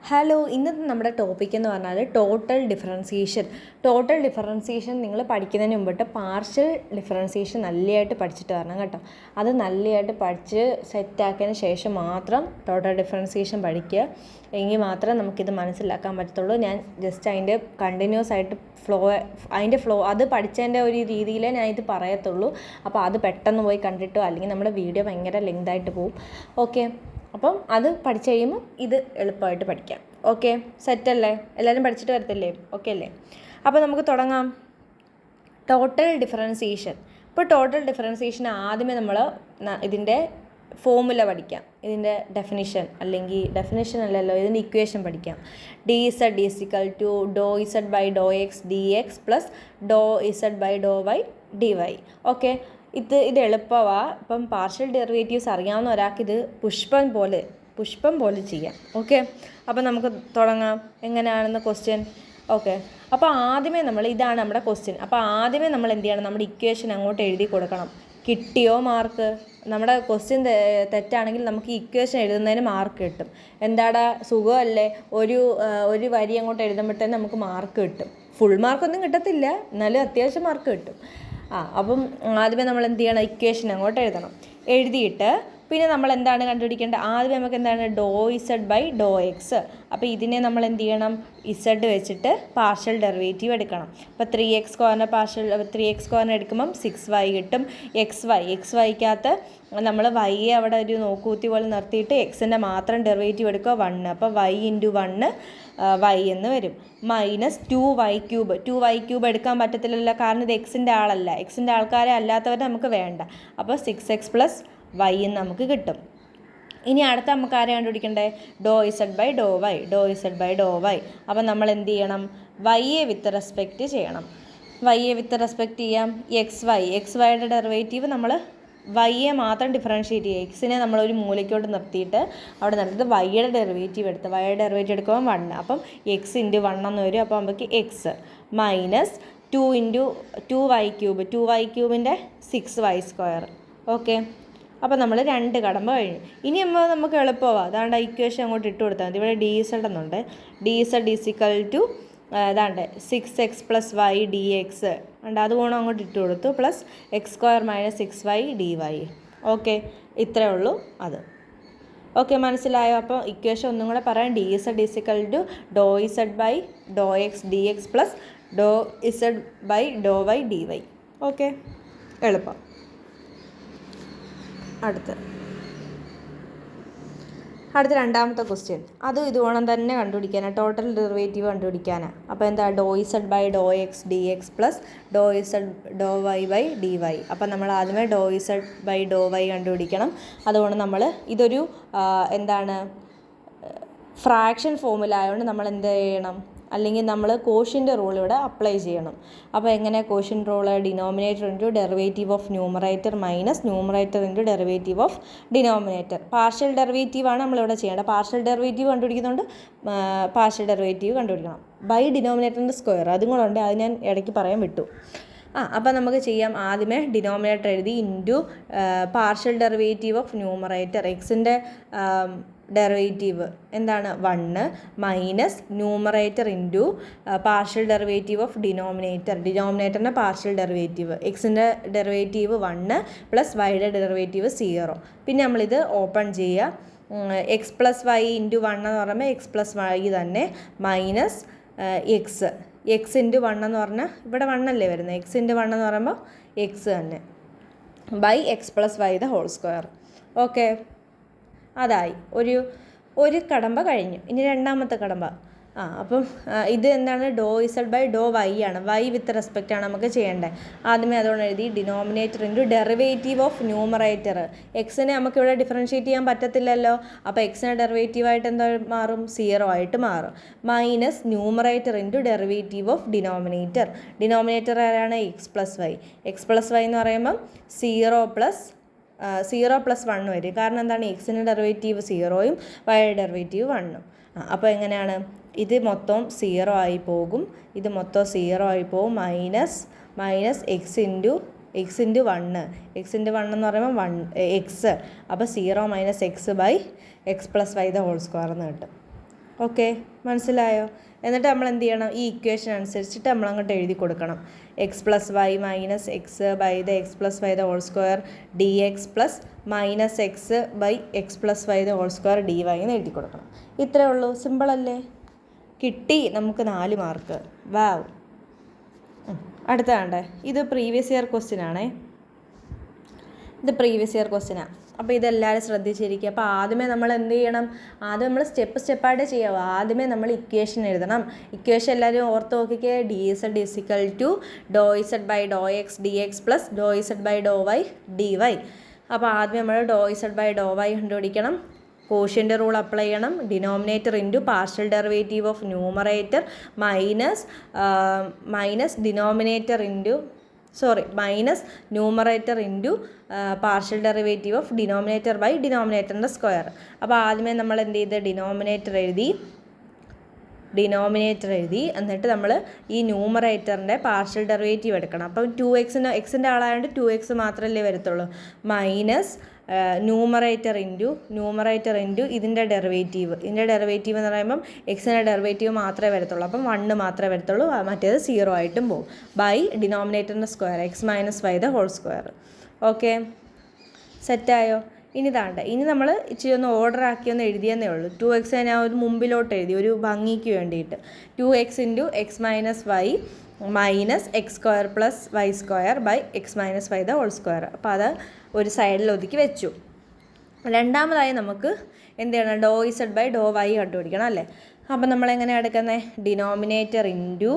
Hello, ഇന്നത്തെ നമ്മുടെ topic എന്ന് പറഞ്ഞാൽ ടോട്ടൽ ഡിഫറൻസിയേഷൻ നിങ്ങൾ പഠിക്കുന്നതിന് മുമ്പിട്ട് പാർഷ്യൽ ഡിഫറൻസിയേഷൻ നല്ലതായിട്ട് പഠിച്ചിട്ട് വരണം കേട്ടോ. അത് നല്ലതായിട്ട് പഠിച്ച് സെറ്റാക്കിയതിന് ശേഷം മാത്രം ടോട്ടൽ ഡിഫറൻസിയേഷൻ പഠിക്കുക. എങ്കിൽ മാത്രം നമുക്കിത് മനസ്സിലാക്കാൻ പറ്റത്തുള്ളൂ. ഞാൻ ജസ്റ്റ് അതിൻ്റെ കണ്ടിന്യൂസ് ആയിട്ട് ഫ്ലോ അത് പഠിച്ചതിൻ്റെ ഒരു രീതിയിലേ ഞാൻ ഇത് പറയത്തുള്ളൂ. അപ്പോൾ അത് പെട്ടെന്ന് പോയി കണ്ടിട്ടോ അല്ലെങ്കിൽ നമ്മുടെ വീഡിയോ ഭയങ്കര ലെങ്തായിട്ട് പോവും. ഓക്കെ, അപ്പം അത് പഠിച്ചു കഴിയുമ്പോൾ ഇത് എളുപ്പമായിട്ട് പഠിക്കാം. ഓക്കെ, സെറ്റല്ലേ? എല്ലാവരും പഠിച്ചിട്ട് വരത്തില്ലേ? ഓക്കെ അല്ലേ? അപ്പോൾ നമുക്ക് തുടങ്ങാം. Total differentiation. ഇപ്പോൾ ടോട്ടൽ ഡിഫറൻസിയേഷൻ ആദ്യമേ നമ്മൾ ഇതിൻ്റെ ഫോർമുല പഠിക്കാം. ഇതിൻ്റെ ഡെഫിനിഷൻ അല്ലല്ലോ, ഇതിൻ്റെ ഇക്വേഷൻ പഠിക്കാം. D z is equal to do z by Dr x d x plus Dr z by Dr y d y. Okay, ഇത് എളുപ്പമാണ്. ഇപ്പം പാർഷ്യൽ ഡെറിവേറ്റീവ്സ് അറിയാവുന്ന ഒരാൾക്കിത് പുഷ്പം പോലെ ചെയ്യാം. ഓക്കെ, അപ്പോൾ നമുക്ക് തുടങ്ങാം. എങ്ങനെയാണെന്ന് ക്വസ്റ്റ്യൻ. ഓക്കെ, അപ്പോൾ ആദ്യമേ ഇതാണ് നമ്മുടെ ക്വസ്റ്റ്യൻ. അപ്പോൾ ആദ്യമേ നമ്മൾ എന്ത് ചെയ്യണം? നമ്മുടെ ഇക്വേഷൻ അങ്ങോട്ട് എഴുതി കൊടുക്കണം. കിട്ടിയോ മാർക്ക്? നമ്മുടെ ക്വസ്റ്റ്യൻ തെറ്റാണെങ്കിൽ നമുക്ക് ഇക്വേഷൻ എഴുതുന്നതിന് മാർക്ക് കിട്ടും. എന്താടാ സുഖമല്ലേ? ഒരു വരി അങ്ങോട്ട് എഴുതുമ്പോഴത്തേന് നമുക്ക് മാർക്ക് കിട്ടും. ഫുൾ മാർക്കൊന്നും കിട്ടത്തില്ല, എന്നാലും അത്യാവശ്യം മാർക്ക് കിട്ടും. അപ്പം ആദ്യമേ നമ്മൾ എന്ത് ചെയ്യണം? ഇക്വേഷൻ അങ്ങോട്ട് എഴുതണം. എഴുതിയിട്ട് പിന്നെ നമ്മൾ എന്താണ് കണ്ടുപിടിക്കേണ്ടത്? ആദ്യം നമുക്ക് എന്താണ്? ഡോ ഇസഡ് ബൈ ഡോ എക്സ്. അപ്പോൾ ഇതിനെ നമ്മൾ എന്ത് ചെയ്യണം? ഇസഡ് വെച്ചിട്ട് പാർഷ്യൽ ഡെറിവേറ്റീവ് എടുക്കണം. അപ്പോൾ 3x² എടുക്കുമ്പം 6y കിട്ടും. എക്സ് വൈക്കകത്ത് നമ്മൾ വൈയെ അവിടെ ഒരു നോക്കൂത്തി പോലെ നിർത്തിയിട്ട് എക്സിൻ്റെ മാത്രം ഡെറിവേറ്റീവ് എടുക്കുക 1. അപ്പോൾ y × 1 y എന്ന് വരും. മൈനസ് 2y³ എടുക്കാൻ പറ്റത്തില്ലല്ലോ, കാരണം ഇത് എക്സിൻ്റെ ആളല്ല. എക്സിൻ്റെ ആൾക്കാരെ അല്ലാത്തവരെ നമുക്ക് വേണ്ട. അപ്പോൾ 6x + y എന്ന് നമുക്ക് കിട്ടും. ഇനി അടുത്ത നമുക്ക് ആരെ കണ്ടുപിടിക്കണ്ടേ? ഡോ ഇസഡ് ബൈ ഡോ വൈ. അപ്പം നമ്മൾ എന്ത് ചെയ്യണം? വൈയെ വിത്ത് റെസ്പെക്റ്റ് ചെയ്യണം. ചെയ്യാം. എക്സ് വൈയുടെ ഡെറിവേറ്റീവ് നമ്മൾ വൈയെ മാത്രം ഡിഫറൻഷ്യേറ്റ് ചെയ്യുക. എക്സിനെ നമ്മളൊരു മൂലയ്ക്കോട്ട് നിർത്തിയിട്ട് അവിടെ നിർത്തിയിട്ട് വൈയുടെ ഡെറിവേറ്റീവ് എടുക്കുമ്പോൾ 1. അപ്പം x × 1 എന്ന് വരും. അപ്പോൾ നമുക്ക് x മൈനസ് 2y³ൻ്റെ 6y². ഓക്കെ, അപ്പോൾ നമ്മൾ 2 കടമ്പ കഴിഞ്ഞു. ഇനി നമുക്ക് എളുപ്പമാണ്. അതാണ്ട് ഇക്വേഷൻ അങ്ങോട്ട് ഇട്ട് കൊടുത്താൽ മതി. ഇവിടെ ഡി ഇസഡ് എന്നുണ്ട്. ഡി ഇസഡ് ഈസിക്കൽ ടു അതാണ്ട് 6x + y dx ഉണ്ട്. അതുകൊണ്ട് അങ്ങോട്ട് ഇട്ട് കൊടുത്തു. Plus x² - 6y dy. Okay, ഇത്രയേ ഉള്ളൂ അത്. ഓക്കെ, മനസ്സിലായോ? അപ്പോൾ ഇക്വേഷൻ ഒന്നും കൂടെ പറയാം. D z is equal to do z by Dr x d x plus Dr z by Dr y d y. Okay, എളുപ്പം. അടുത്ത രണ്ടാമത്തെ ക്വസ്റ്റ്യൻ. അതും ഇതുവേണം തന്നെ കണ്ടുപിടിക്കാനാണ്. ടോട്ടൽ ഡെറിവേറ്റീവ് കണ്ടുപിടിക്കാനാണ്. അപ്പോൾ എന്താ? ഡോ z by Dr x d x plus Dr z ഡോ വൈ ബൈ ഡി വൈ. അപ്പോൾ നമ്മൾ ആദ്യമേ ഡോ ഇസഡ് ബൈ ഡോ വൈ കണ്ടുപിടിക്കണം. അതുകൊണ്ട് നമ്മൾ ഇതൊരു ഫ്രാക്ഷൻ ഫോമുല ആയതുകൊണ്ട് നമ്മൾ എന്ത് ചെയ്യണം? അല്ലെങ്കിൽ നമ്മൾ കോഷ്യൻ്റ് റൂൾ ഇവിടെ അപ്ലൈ ചെയ്യണം. അപ്പോൾ എങ്ങനെ quotient rule? Denominator into derivative of numerator minus numerator into derivative of denominator. Partial ഡെറിവേറ്റീവാണ് നമ്മളിവിടെ ചെയ്യേണ്ടത്. പാർഷ്യൽ ഡെറിവേറ്റീവ് കണ്ടുപിടിക്കുന്നതുകൊണ്ട് പാർഷ്യൽ ഡെറിവേറ്റീവ് കണ്ടുപിടിക്കണം. ബൈ ഡിനോമിനേറ്ററിൻ്റെ സ്ക്വയർ അതും കൂടെ ഉണ്ട്, അത് ഞാൻ ഇടയ്ക്ക് പറയാൻ വിട്ടു. അപ്പോൾ നമുക്ക് ചെയ്യാം. ആദ്യമേ ഡിനോമിനേറ്റർ എഴുതി into partial derivative of numerator. എക്സിൻ്റെ ഡെറിവേറ്റീവ് എന്താണ്? 1 minus numerator into partial derivative of ഡിനോമിനേറ്ററിൻ്റെ പാർഷ്യൽ ഡെറിവേറ്റീവ്. എക്സിൻ്റെ ഡെറിവേറ്റീവ് 1 പ്ലസ് വൈയുടെ ഡെറിവേറ്റീവ് 0. പിന്നെ നമ്മളിത് ഓപ്പൺ ചെയ്യുക. x + y × 1 എന്ന് പറയുമ്പോൾ x + y തന്നെ മൈനസ് x × 1 എന്ന് പറഞ്ഞാൽ ഇവിടെ 1 അല്ലേ വരുന്നത്. x × 1 എന്ന് പറയുമ്പോൾ x തന്നെ ബൈ x + y ² ഓക്കെ, അതായി. ഒരു കടമ്പ കഴിഞ്ഞു. ഇനി രണ്ടാമത്തെ കടമ്പ. അപ്പം ഇത് എന്താണ്? ഡോ ഇസഡ് ബൈ ഡോ വൈ ആണ്. വൈ വിത്ത് റെസ്പെക്റ്റ് ആണ് നമുക്ക് ചെയ്യേണ്ടത്. ആദ്യമേ അതുകൊണ്ട് എഴുതി denominator into derivative of numerator. എക്സിനെ നമുക്കിവിടെ ഡിഫറൻഷ്യേറ്റ് ചെയ്യാൻ പറ്റത്തില്ലല്ലോ. അപ്പോൾ എക്സിനെ ഡെറിവേറ്റീവായിട്ട് എന്താ മാറും? 0 ആയിട്ട് മാറും. Minus numerator into derivative of denominator ആരാണ്? x + y എന്ന് പറയുമ്പം 0 + 1 വരും. കാരണം എന്താണ്? എക്സിൻ്റെ ഡെറിവേറ്റീവ് 0ഉം വൈയുടെ ഡെറിവേറ്റീവ് 1ഉം. അപ്പോൾ എങ്ങനെയാണ്? ഇത് മൊത്തം 0 ആയി പോകും. Minus x × 1. x × 1 എന്ന് പറയുമ്പോൾ x. അപ്പോൾ 0 - x / x + y² എന്ന് കിട്ടും. ഓക്കെ, മനസ്സിലായോ? എന്നിട്ട് നമ്മൾ എന്ത് ചെയ്യണം, ഈ ഇക്വേഷൻ അനുസരിച്ചിട്ട് നമ്മൾ അങ്ങോട്ട് എഴുതി കൊടുക്കണം. X plus y minus x by the x plus y the whole square d x plus minus x by x plus y the whole square d y എന്ന് എഴുതി കൊടുക്കണം. ഇത്രയേ ഉള്ളൂ, സിമ്പിളല്ലേ? കിട്ടി നമുക്ക് 4 മാർക്ക്. വാവ്. അടുത്ത കണ്ടേ, ഇത് പ്രീവിയസ് ഇയർ ക്വസ്റ്റ്യൻ ആണേ. ഇത് പ്രീവിയസ് ഇയർ ക്വസ്റ്റ്യനാണ്. അപ്പോൾ ഇതെല്ലാവരും ശ്രദ്ധിച്ചിരിക്കുക. അപ്പോൾ ആദ്യമേ നമ്മൾ എന്ത് ചെയ്യണം, ആദ്യം നമ്മൾ സ്റ്റെപ്പായിട്ട് ചെയ്യാവും. ആദ്യമേ നമ്മൾ ഇക്വേഷൻ എഴുതണം. ഇക്വേഷൻ എല്ലാവരും ഓർത്ത് നോക്കിക്കേ. D z is equal to do z by Dr x d x plus Dr z by Dr y d y. അപ്പോൾ ആദ്യം നമ്മൾ do z by Dr y കണ്ടുപിടിക്കണം. കോഷ്യൻ്റ് റൂൾ അപ്ലൈ ചെയ്യണം. Denominator into partial derivative of numerator minus denominator into minus numerator into partial derivative of denominator by ഡിനോമിനേറ്ററിൻ്റെ square. അപ്പോൾ ആദ്യമേ നമ്മൾ എന്ത് ചെയ്ത് ഡിനോമിനേറ്റർ എഴുതി. എന്നിട്ട് നമ്മൾ ഈ ന്യൂമറേറ്ററിൻ്റെ പാർഷ്യൽ ഡെറിവേറ്റീവ് എടുക്കണം. അപ്പം 2x ആളായതുകൊണ്ട് 2x മാത്രമല്ലേ വരത്തുള്ളൂ. മൈനസ് ന്യൂമറേറ്റർ ഇൻറ്റു ഇതിൻ്റെ ഡെറിവേറ്റീവ് എന്ന് പറയുമ്പം എക്സിൻ്റെ ഡെറിവേറ്റീവ് മാത്രമേ വരത്തുള്ളൂ. അപ്പം 1 മാത്രമേ വരത്തുള്ളൂ, മറ്റേത് 0 ആയിട്ടും പോകും. ബൈ ഡിനോമിനേറ്ററിൻ്റെ square x minus y the whole square. Okay, സെറ്റായോ? ഇനി നമ്മൾ ഇച്ചിരി ഒന്ന് ഓർഡർ ആക്കി ഒന്ന് എഴുതിയെന്നേ ഉള്ളൂ. 2x ഞാൻ ഒരു മുമ്പിലോട്ട് എഴുതി ഒരു ഭംഗിക്ക് വേണ്ടിയിട്ട്. 2x into x minus y minus x square plus y square by x minus y the whole square. അപ്പോൾ അത് ഒരു സൈഡിൽ ഒതുക്കി വെച്ചു. രണ്ടാമതായി നമുക്ക് എന്ത് ചെയ്യണം, do z by Dr y കണ്ടുപിടിക്കണം അല്ലേ. അപ്പം നമ്മളെങ്ങനെയാണ് എടുക്കുന്നത്, denominator into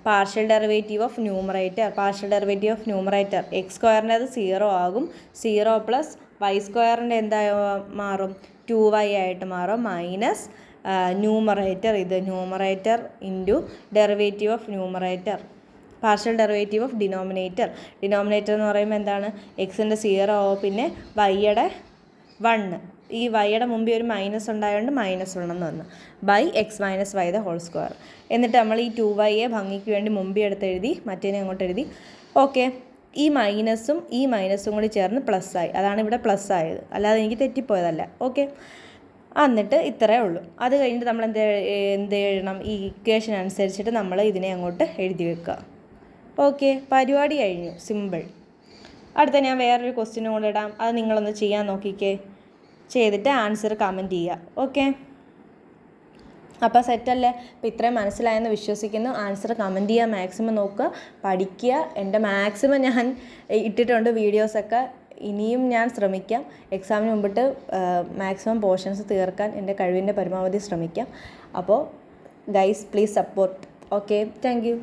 partial derivative of numerator x സ്ക്വയറിൻ്റെ അത് 0 ആകും. 0 പ്ലസ് വൈ സ്ക്വയറിൻ്റെ എന്തായി മാറും, 2y ആയിട്ട് മാറും. Minus numerator into derivative of partial derivative of denominator എന്ന് പറയുമ്പോൾ എന്താണ്, എക്സിൻ്റെ 0 ആവും, പിന്നെ വൈയുടെ 1, ഈ വൈയുടെ മുമ്പിൽ ഒരു മൈനസ് ഉണ്ടായതുകൊണ്ട് -1 എന്ന് വന്നു. By x minus y the whole square. എന്നിട്ട് നമ്മൾ ഈ 2y ഭംഗിക്ക് വേണ്ടി മുമ്പിൽ എടുത്ത് എഴുതി, മറ്റേനെ അങ്ങോട്ട് എഴുതി. ഓക്കെ, ഈ മൈനസും കൂടി ചേർന്ന് പ്ലസ് ആയി. അതാണ് ഇവിടെ പ്ലസ് ആയത്, അല്ലാതെ എനിക്ക് തെറ്റിപ്പോയതല്ല. ഓക്കെ, എന്നിട്ട് ഇത്രയേ ഉള്ളൂ. അത് കഴിഞ്ഞിട്ട് നമ്മൾ എന്ത് എഴുതണം, ഈ ഇക്വേഷൻ അനുസരിച്ചിട്ട് നമ്മൾ ഇതിനെ അങ്ങോട്ട് എഴുതി വെക്കുക. ഓക്കെ, പരിപാടി കഴിഞ്ഞു, സിമ്പിൾ. അടുത്ത ഞാൻ വേറൊരു ക്വസ്റ്റ്യനും കൂടെ ഇടാം, അത് നിങ്ങളൊന്ന് ചെയ്യാൻ നോക്കിക്കേ. ചെയ്തിട്ട് ആൻസർ കമൻറ്റ് ചെയ്യുക. ഓക്കെ, അപ്പോൾ സെറ്റല്ലേ? അപ്പോൾ ഇത്രയും മനസ്സിലായെന്ന് വിശ്വസിക്കുന്നു. ആൻസർ കമൻറ്റ് ചെയ്യുക, മാക്സിമം നോക്കുക, പഠിക്കുക. എൻ്റെ മാക്സിമം ഞാൻ ഇട്ടിട്ടുണ്ട് വീഡിയോസൊക്കെ. ഇനിയും ഞാൻ ശ്രമിക്കാം. എക്സാമിന് മുമ്പിട്ട് മാക്സിമം പോർഷൻസ് തീർക്കാൻ എൻ്റെ കഴിവിൻ്റെ പരമാവധി ശ്രമിക്കാം. അപ്പോൾ guys, please support. Okay, thank you.